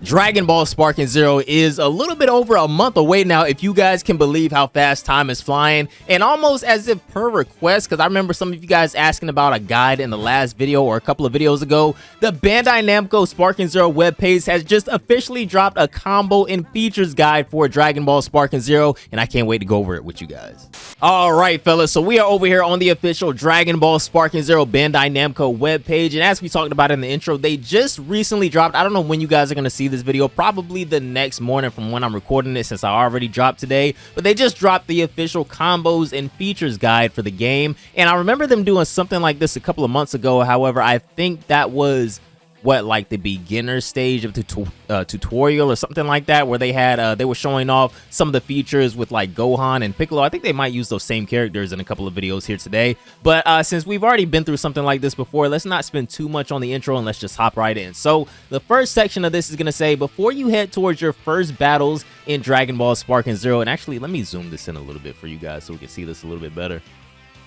Dragon Ball Sparking Zero is a little bit over a month away now, if you guys can believe how fast time is flying, and almost as if per request, because I remember some of you guys asking about a guide in the last video or a couple of videos ago. The Bandai Namco Sparking Zero webpage has just officially dropped a combo and features guide for Dragon Ball Sparking Zero, and I can't wait to go over it with you guys. Alright fellas, so we are over here on the official Dragon Ball Sparking Zero Bandai Namco webpage, and as we talked about in the intro, they just recently dropped, I don't know when you guys are going to see this video, probably the next morning from when I'm recording it, since I already dropped today, but they just dropped the official combos and features guide for the game, and I remember them doing something like this a couple of months ago. However, I think that was like the beginner stage of the tutorial or something like that, where they had they were showing off some of the features with like Gohan and Piccolo. I think they might use those same characters in a couple of videos here today, but since we've already been through something like this before, let's not spend too much on the intro and let's just hop right in. So the first section of this is going to say, before you head towards your first battles in Dragon Ball Sparking Zero, and actually let me zoom this in a little bit for you guys so we can see this a little bit better.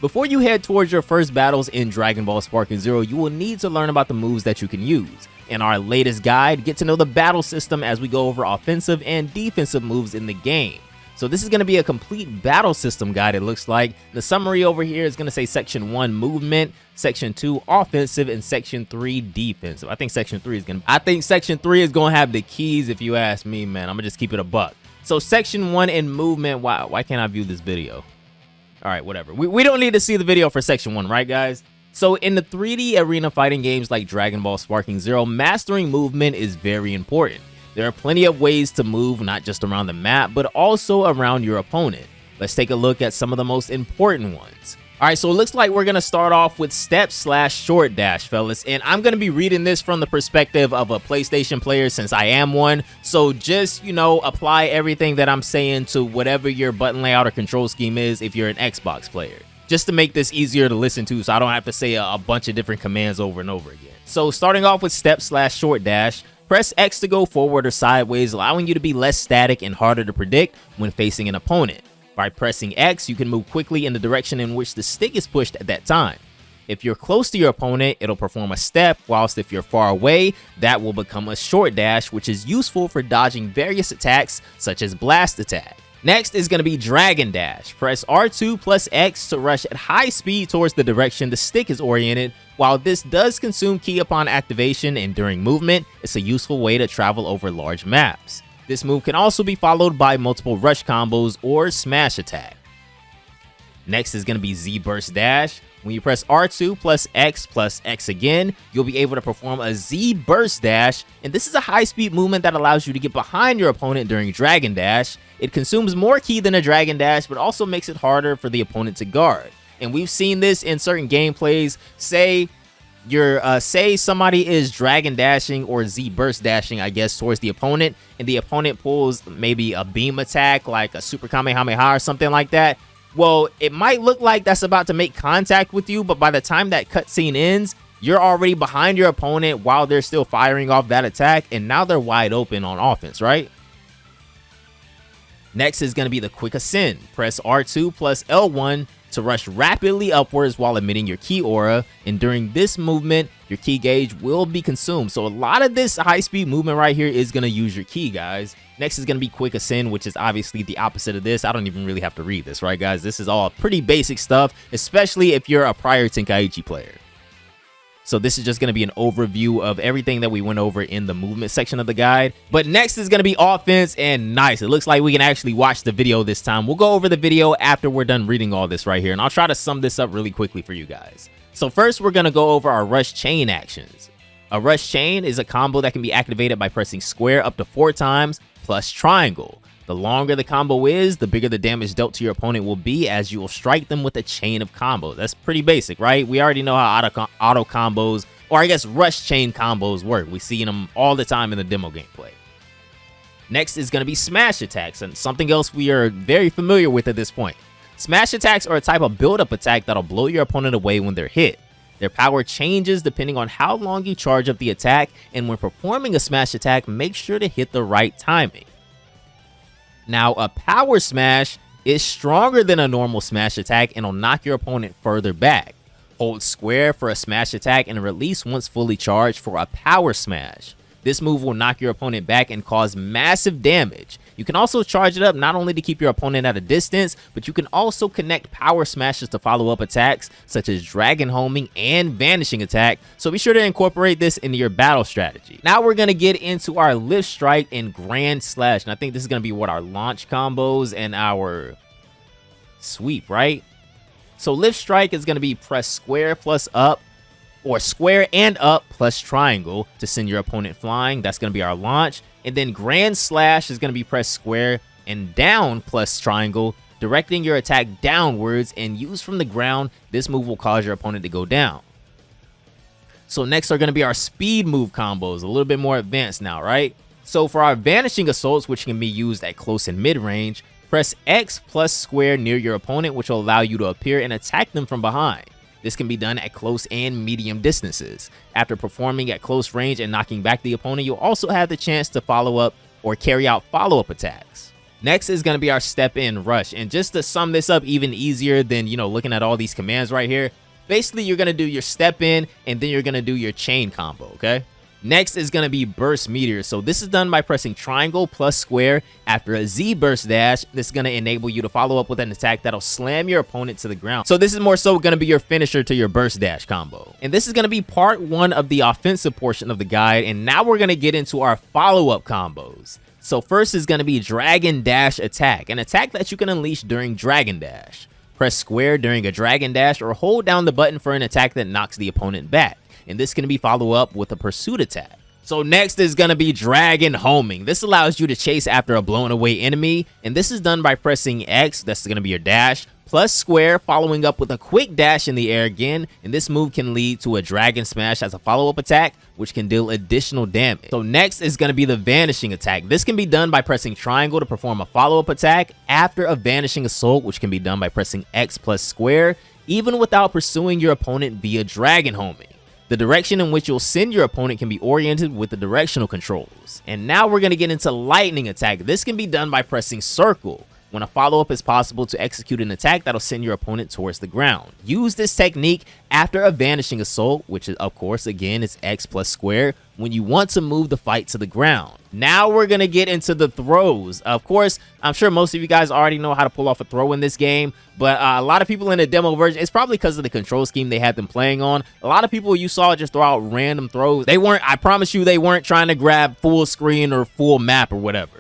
Before you head towards your first battles in Dragon Ball Sparking Zero, you will need to learn about the moves that you can use. In our latest guide, get to know the battle system as we go over offensive and defensive moves in the game. So this is going to be a complete battle system guide, it looks like. The summary over here is going to say Section 1 movement, Section 2 offensive, and Section 3 defensive. I think Section 3 is going to have the keys, if you ask me, man. I'm going to just keep it a buck. So Section 1 in movement, why can't I view this video? All right, whatever. We don't need to see the video for Section 1, right, guys? So in the 3D arena fighting games like Dragon Ball Sparking Zero, mastering movement is very important. There are plenty of ways to move, not just around the map, but also around your opponent. Let's take a look at some of the most important ones. All right, so it looks like we're going to start off with step/short dash, fellas, and I'm going to be reading this from the perspective of a PlayStation player since I am one, so just, you know, apply everything that I'm saying to whatever your button layout or control scheme is if you're an Xbox player, just to make this easier to listen to so I don't have to say a bunch of different commands over and over again. So starting off with step/short dash, press X to go forward or sideways, allowing you to be less static and harder to predict when facing an opponent. By pressing X, you can move quickly in the direction in which the stick is pushed at that time. If you're close to your opponent, it'll perform a step, whilst if you're far away, that will become a short dash, which is useful for dodging various attacks such as blast attack. Next is going to be Dragon Dash. Press R2 plus X to rush at high speed towards the direction the stick is oriented. While this does consume ki upon activation and during movement, it's a useful way to travel over large maps. This move can also be followed by multiple rush combos or smash attack. Next is going to be Z Burst Dash. When you press R2 plus X again, you'll be able to perform a Z Burst Dash, and this is a high-speed movement that allows you to get behind your opponent during Dragon Dash. It consumes more ki than a Dragon Dash, but also makes it harder for the opponent to guard. And we've seen this in certain gameplays. Say somebody is Dragon Dashing or Z Burst Dashing, I guess, towards the opponent, and the opponent pulls maybe a beam attack like a Super Kamehameha or something like that. Well, it might look like that's about to make contact with you, but by the time that cutscene ends, you're already behind your opponent while they're still firing off that attack, and now they're wide open on offense, right? Next is going to be the Quick Ascend. Press R2 plus L1 to rush rapidly upwards while emitting your ki aura, and during this movement, your ki gauge will be consumed. So a lot of this high-speed movement right here is going to use your ki, guys. Next is going to be Quick Ascend, which is obviously the opposite of this. I don't even really have to read this, right, guys? This is all pretty basic stuff, especially if you're a prior Tenkaichi player. So this is just going to be an overview of everything that we went over in the movement section of the guide. But next is going to be offense, and nice. It looks like we can actually watch the video this time. We'll go over the video after we're done reading all this right here, and I'll try to sum this up really quickly for you guys. So first, we're going to go over our rush chain actions. A rush chain is a combo that can be activated by pressing square up to 4 times plus triangle. The longer the combo is, the bigger the damage dealt to your opponent will be, as you will strike them with a chain of combos. That's pretty basic, right? We already know how auto combos, or I guess rush chain combos work. We see them all the time in the demo gameplay. Next is going to be smash attacks, and something else we are very familiar with at this point. Smash attacks are a type of build-up attack that'll blow your opponent away when they're hit. Their power changes depending on how long you charge up the attack, and when performing a smash attack, make sure to hit the right timing. Now, a power smash is stronger than a normal smash attack and will knock your opponent further back. Hold square for a smash attack and release once fully charged for a power smash. This move will knock your opponent back and cause massive damage. You can also charge it up not only to keep your opponent at a distance, but you can also connect power smashes to follow up attacks such as dragon homing and vanishing attack, so be sure to incorporate this into your battle strategy. Now we're going to get into our lift strike and grand slash, and I think this is going to be what our launch combos and our sweep, right? So lift strike is going to be press square plus up, or square and up plus triangle to send your opponent flying. That's going to be our launch. And then grand slash is going to be press square and down plus triangle, directing your attack downwards and used from the ground. This move will cause your opponent to go down. So next are going to be our speed move combos, a little bit more advanced now, right? So for our vanishing assaults, which can be used at close and mid range, press X plus square near your opponent, which will allow you to appear and attack them from behind. This can be done at close and medium distances. After performing at close range and knocking back the opponent, you'll also have the chance to follow up or carry out follow-up attacks. Next is going to be our step in rush. And just to sum this up even easier than, looking at all these commands right here, basically you're going to do your step in and then you're going to do your chain combo, okay? Next is going to be burst meteor. So this is done by pressing triangle plus square after a Z burst dash. This is going to enable you to follow up with an attack that'll slam your opponent to the ground. So this is more so going to be your finisher to your burst dash combo. And this is going to be part 1 of the offensive portion of the guide. And now we're going to get into our follow-up combos. So first is going to be dragon dash attack, an attack that you can unleash during dragon dash. Press square during a dragon dash or hold down the button for an attack that knocks the opponent back. And this can be followed up with a pursuit attack. So next is going to be dragon homing. This allows you to chase after a blown away enemy, and this is done by pressing X, that's going to be your dash, plus square, following up with a quick dash in the air again, and this move can lead to a dragon smash as a follow-up attack, which can deal additional damage. So next is going to be the vanishing attack. This can be done by pressing triangle to perform a follow-up attack after a vanishing assault, which can be done by pressing X plus square, even without pursuing your opponent via dragon homing. The direction in which you'll send your opponent can be oriented with the directional controls. And now we're going to get into lightning attack. This can be done by pressing circle when a follow-up is possible to execute an attack that'll send your opponent towards the ground. Use this technique after a vanishing assault, which is, of course, again, is X plus square, when you want to move the fight to the ground. Now we're going to get into the throws. Of course, I'm sure most of you guys already know how to pull off a throw in this game, but a lot of people in the demo version, it's probably because of the control scheme they had them playing on. A lot of people you saw just throw out random throws. They weren't, I promise you, they weren't trying to grab full screen or full map or whatever.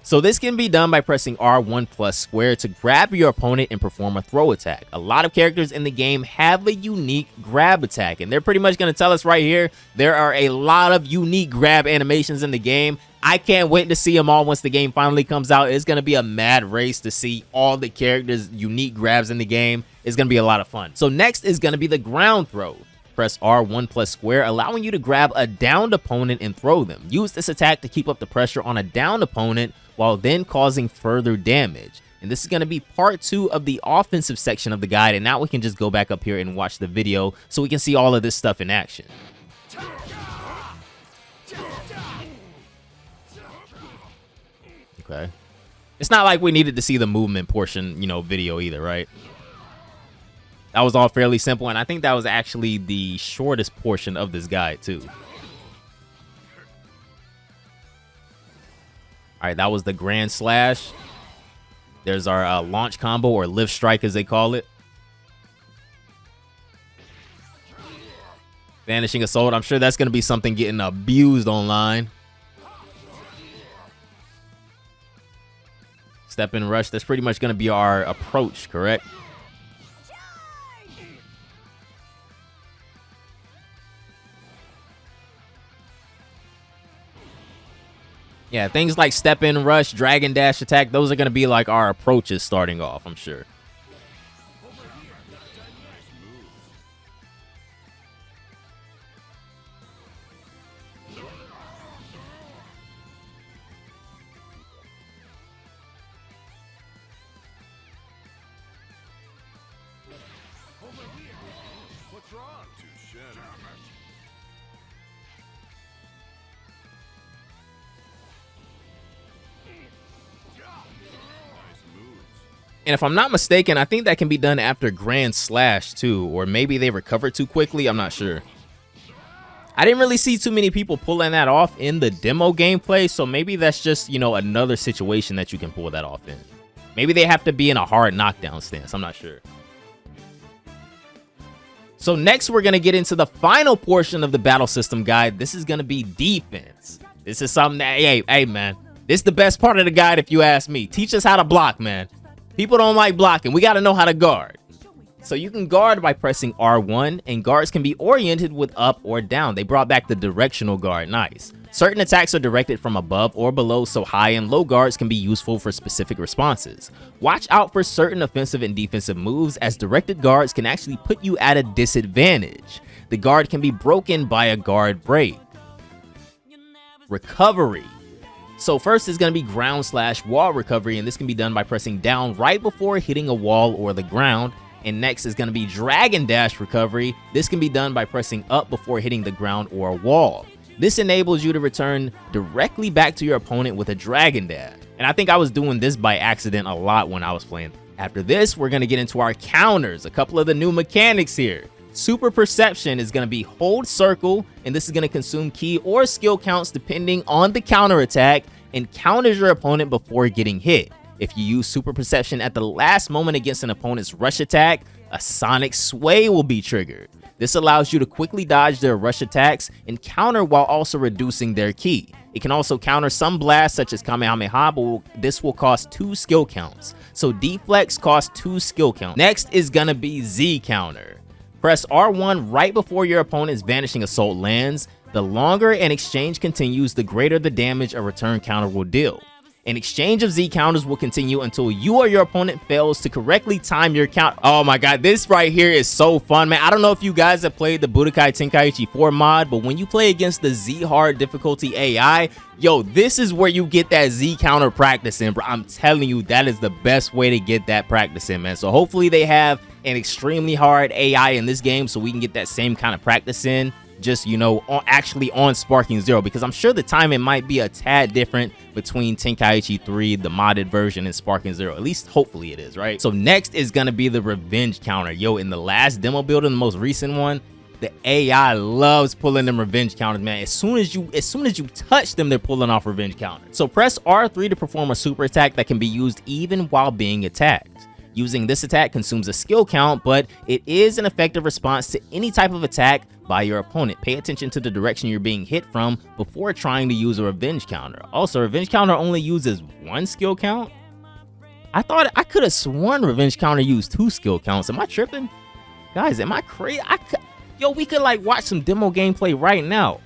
So this can be done by pressing R1 plus square to grab your opponent and perform a throw attack. A lot of characters in the game have a unique grab attack, and they're pretty much going to tell us right here, there are a lot of unique grab animations in the game. I can't wait to see them all once the game finally comes out. It's going to be a mad race to see all the characters' unique grabs in the game. It's going to be a lot of fun. So next is going to be the ground throw. Press R1 plus square, allowing you to grab a downed opponent and throw them. Use this attack to keep up the pressure on a downed opponent while then causing further damage. And this is going to be part 2 of the offensive section of the guide. And now we can just go back up here and watch the video so we can see all of this stuff in action. Okay. It's not like we needed to see the movement portion, video either, right? That was all fairly simple, and I think that was actually the shortest portion of this guide, too. All right, that was the Grand Slash. There's our launch combo, or lift strike, as they call it. Vanishing Assault. I'm sure that's going to be something getting abused online. Step in rush. That's pretty much going to be our approach, correct? Yeah, things like step in rush, dragon dash attack, those are going to be like our approaches starting off, I'm sure. And if I'm not mistaken, I think that can be done after Grand Slash too, or maybe they recover too quickly. I'm not sure. I didn't really see too many people pulling that off in the demo gameplay, so maybe that's just, you know, another situation that you can pull that off in. Maybe they have to be in a hard knockdown stance. I'm not sure. So next, we're going to get into the final portion of the battle system guide. This is going to be defense. This is something that, hey, man, this is the best part of the guide if you ask me. Teach us how to block, man. People don't like blocking. We got to know how to guard. So you can guard by pressing R1, and guards can be oriented with up or down. They brought back the directional guard. Nice. Certain attacks are directed from above or below, so high and low guards can be useful for specific responses. Watch out for certain offensive and defensive moves, as directed guards can actually put you at a disadvantage. The guard can be broken by a guard break. Recovery. So first is going to be ground/wall recovery, and this can be done by pressing down right before hitting a wall or the ground. And next is going to be dragon dash recovery. This can be done by pressing up before hitting the ground or a wall. This enables you to return directly back to your opponent with a dragon dash. And I think I was doing this by accident a lot when I was playing. After this, we're going to get into our counters, a couple of the new mechanics here. Super perception is going to be hold circle, and this is going to consume key or skill counts depending on the counter attack, and counters your opponent before getting hit. If you use super perception at the last moment against an opponent's rush attack, a sonic sway will be triggered. This allows you to quickly dodge their rush attacks and counter while also reducing their key. It can also counter some blasts such as Kamehameha, but this will cost 2 skill counts. So deflex costs 2 skill counts. Next is gonna be Z counter. Press R1 right before your opponent's vanishing assault lands. The longer an exchange continues, the greater the damage a return counter will deal. An exchange of Z counters will continue until you or your opponent fails to correctly time your count. Oh my god, this right here is so fun, man. I don't know if you guys have played the Budokai Tenkaichi 4 mod, but when you play against the Z hard difficulty AI, yo, this is where you get that Z counter practice in, bro. I'm telling you, that is the best way to get that practice in, man. So hopefully they have an extremely hard AI in this game so we can get that same kind of practice in, just, you know, actually on Sparking Zero, because I'm sure the timing might be a tad different between Tenkaichi 3, the modded version, and Sparking Zero. At least hopefully it is, right? So next is gonna be the revenge counter. Yo, in the last demo build and the most recent one, the AI loves pulling them revenge counters, man. As soon as you touch them, they're pulling off revenge counters. So press R3 to perform a super attack that can be used even while being attacked. Using this attack consumes a skill count, but it is an effective response to any type of attack by your opponent. Pay attention to the direction you're being hit from before trying to use a revenge counter. Also, revenge counter only uses 1 skill count. I could have sworn revenge counter used 2 skill counts. Am I tripping? Guys, am I crazy? Yo, we could like watch some demo gameplay right now.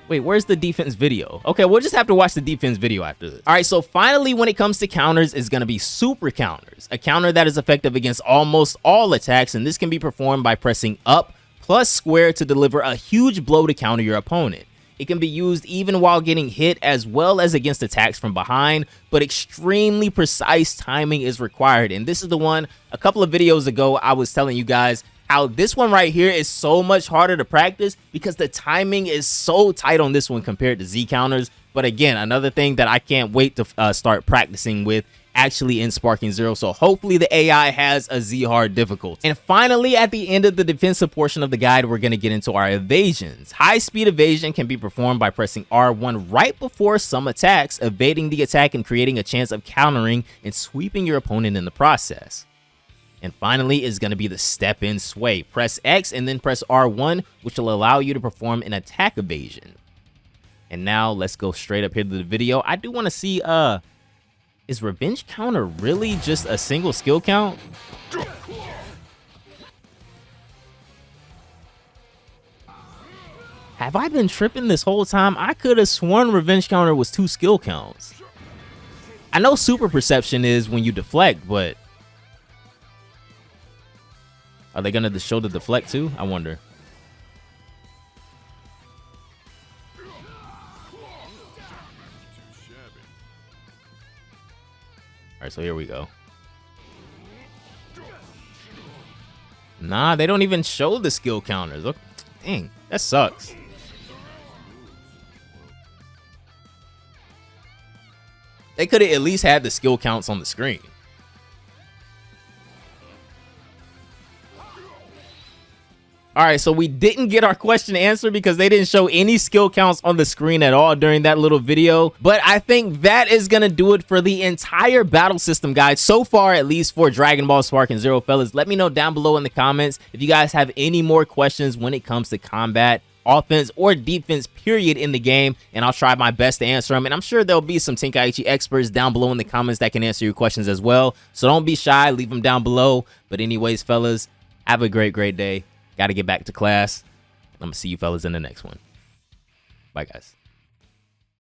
Wait, where's the defense video? Okay, we'll just have to watch the defense video after this. All right, so finally, when it comes to counters, is going to be super counters. A counter that is effective against almost all attacks, and this can be performed by pressing up plus square to deliver a huge blow to counter your opponent. It can be used even while getting hit as well as against attacks from behind, but extremely precise timing is required. And this is the one a couple of videos ago I was telling you guys how this one right here is so much harder to practice because the timing is so tight on this one compared to Z counters. But again, another thing that I can't wait to start practicing with actually in Sparking Zero. So hopefully the AI has a Z hard difficulty. And finally, at the end of the defensive portion of the guide, we're going to get into our evasions. High speed evasion can be performed by pressing R1 right before some attacks, evading the attack and creating a chance of countering and sweeping your opponent in the process. And finally is going to be the step in sway. Press X and then press R1, which will allow you to perform an attack evasion. And now let's go straight up here to the video. I do want to see, is revenge counter really just a single skill count? Have I been tripping this whole time? I could have sworn revenge counter was 2 skill counts. I know super perception is when you deflect, but are they gonna show the deflect too? I wonder. All right, so here we go. Nah, they don't even show the skill counters. Look, dang, that sucks. They could have at least had the skill counts on the screen. All right, so we didn't get our question answered because they didn't show any skill counts on the screen at all during that little video. But I think that is going to do it for the entire battle system guide so far, at least for Dragon Ball Sparking Zero, fellas. Let me know down below in the comments if you guys have any more questions when it comes to combat, offense, or defense, period, in the game, and I'll try my best to answer them. And I'm sure there'll be some Tenkaichi experts down below in the comments that can answer your questions as well. So don't be shy, leave them down below. But anyways, fellas, have a great day. Got to get back to class. I'm going to see you fellas in the next one. Bye, guys.